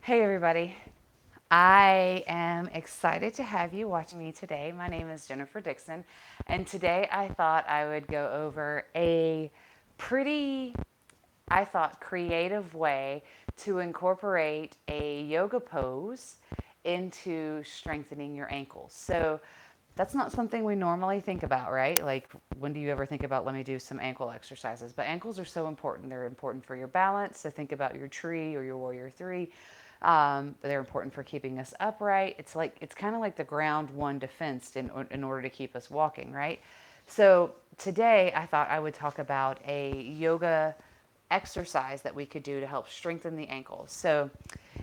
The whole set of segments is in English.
Hey everybody. I am excited to have you watching me today. My name is Jennifer Dixon, and today I thought I would go over a pretty, I thought, creative way to incorporate a yoga pose into strengthening your ankles. So that's not something we normally think about, right? Like, when do you ever think about, let me do some ankle exercises? But ankles are so important. They're important for your balance. So think about your tree or your warrior three. They're important for keeping us upright. It's kind of like the ground one defense in order to keep us walking, right? So today I thought I would talk about a yoga exercise that we could do to help strengthen the ankles. So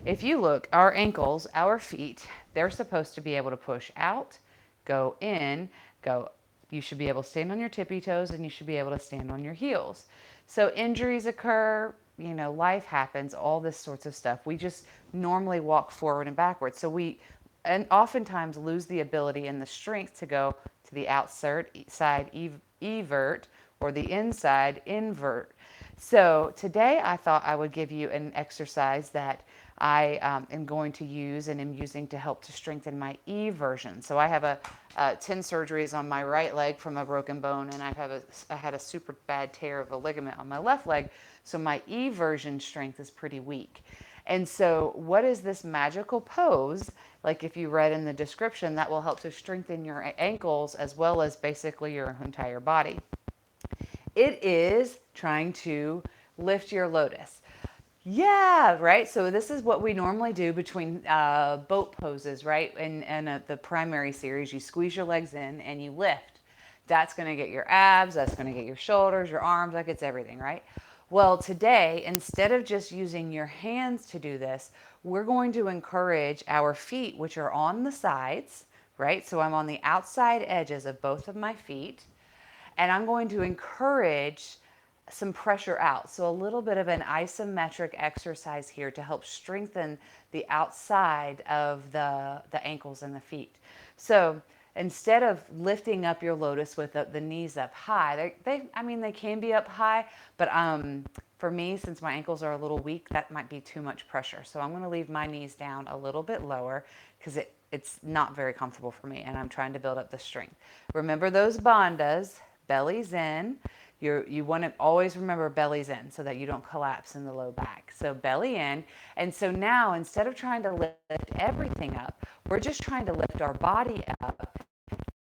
if you look, our ankles, our feet, they're supposed to be able to push out, go in, go. You should be able to stand on your tippy toes and you should be able to stand on your heels. So injuries occur, life happens, all this sorts of stuff. We just normally walk forward and backwards. So we and oftentimes lose the ability and the strength to go to the outside side evert or the inside invert. So today I thought I would give you an exercise that I am going to use and am using to help to strengthen my eversion. So I have 10 surgeries on my right leg from a broken bone, and I had a super bad tear of a ligament on my left leg. So my eversion strength is pretty weak. And so, what is this magical pose? Like, if you read in the description, that will help to strengthen your ankles as well as basically your entire body. It is trying to lift your lotus. Yeah, right. So this is what we normally do between boat poses, right? And the primary series, you squeeze your legs in and you lift. That's going to get your abs. That's going to get your shoulders, your arms. That gets everything, right? Well, today, instead of just using your hands to do this, we're going to encourage our feet, which are on the sides, right? So I'm on the outside edges of both of my feet, and I'm going to encourage some pressure out. So a little bit of an isometric exercise here to help strengthen the outside of the ankles and the feet. So instead of lifting up your lotus with the knees up high, they can be up high, but for me, since my ankles are a little weak, that might be too much pressure. So I'm going to leave my knees down a little bit lower because it's not very comfortable for me, and I'm trying to build up the strength. Remember those bandhas, bellies in. You want to always remember bellies in so that you don't collapse in the low back. So belly in. And so now, instead of trying to lift everything up, we're just trying to lift our body up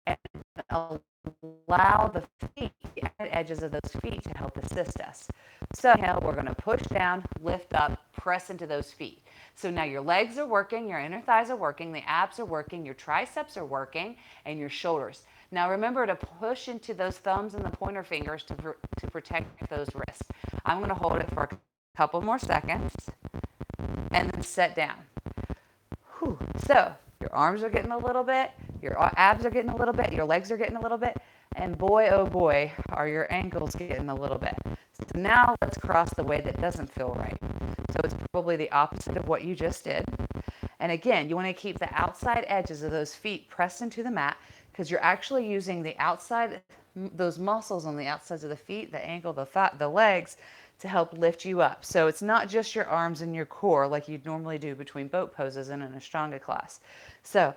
and allow the feet, the edges of those feet to help assist us. So inhale, we're going to push down, lift up, press into those feet. So now your legs are working, your inner thighs are working, the abs are working, your triceps are working, and your shoulders. Now remember to push into those thumbs and the pointer fingers to protect those wrists. I'm going to hold it for a couple more seconds and then set down. Whew. So your arms are getting a little bit, your abs are getting a little bit, your legs are getting a little bit, and boy, oh boy, are your ankles getting a little bit. So now let's cross the way that doesn't feel right. So it's probably the opposite of what you just did. And again, you want to keep the outside edges of those feet pressed into the mat because you're actually using the outside, those muscles on the outsides of the feet, the ankle, the thigh, the legs, to help lift you up. So it's not just your arms and your core like you'd normally do between boat poses in an Ashtanga class. So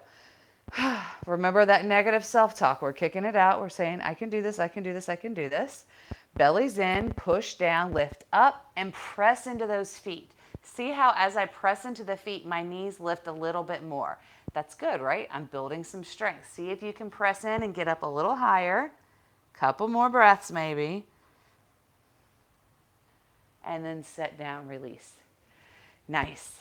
remember that negative self-talk. We're kicking it out. We're saying, I can do this, I can do this, I can do this. Belly's in, push down, lift up, and press into those feet. See how as I press into the feet, my knees lift a little bit more. That's good, right? I'm building some strength. See if you can press in and get up a little higher. Couple more breaths maybe. And then set down, release. Nice.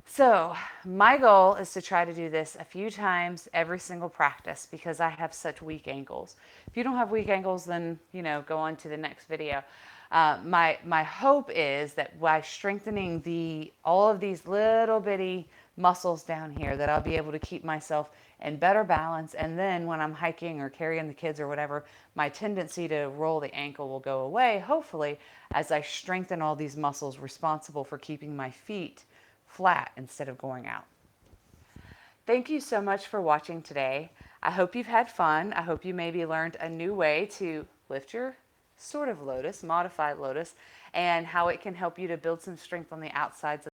So my goal is to try to do this a few times every single practice because I have such weak ankles. If you don't have weak ankles, then, go on to the next video. My hope is that by strengthening all of these little bitty muscles down here, that I'll be able to keep myself in better balance. And then when I'm hiking or carrying the kids or whatever, my tendency to roll the ankle will go away, hopefully, as I strengthen all these muscles responsible for keeping my feet flat instead of going out. Thank you so much for watching today. I hope you've had fun. I hope you maybe learned a new way to lift your sort of lotus, modified lotus, and how it can help you to build some strength on the outsides of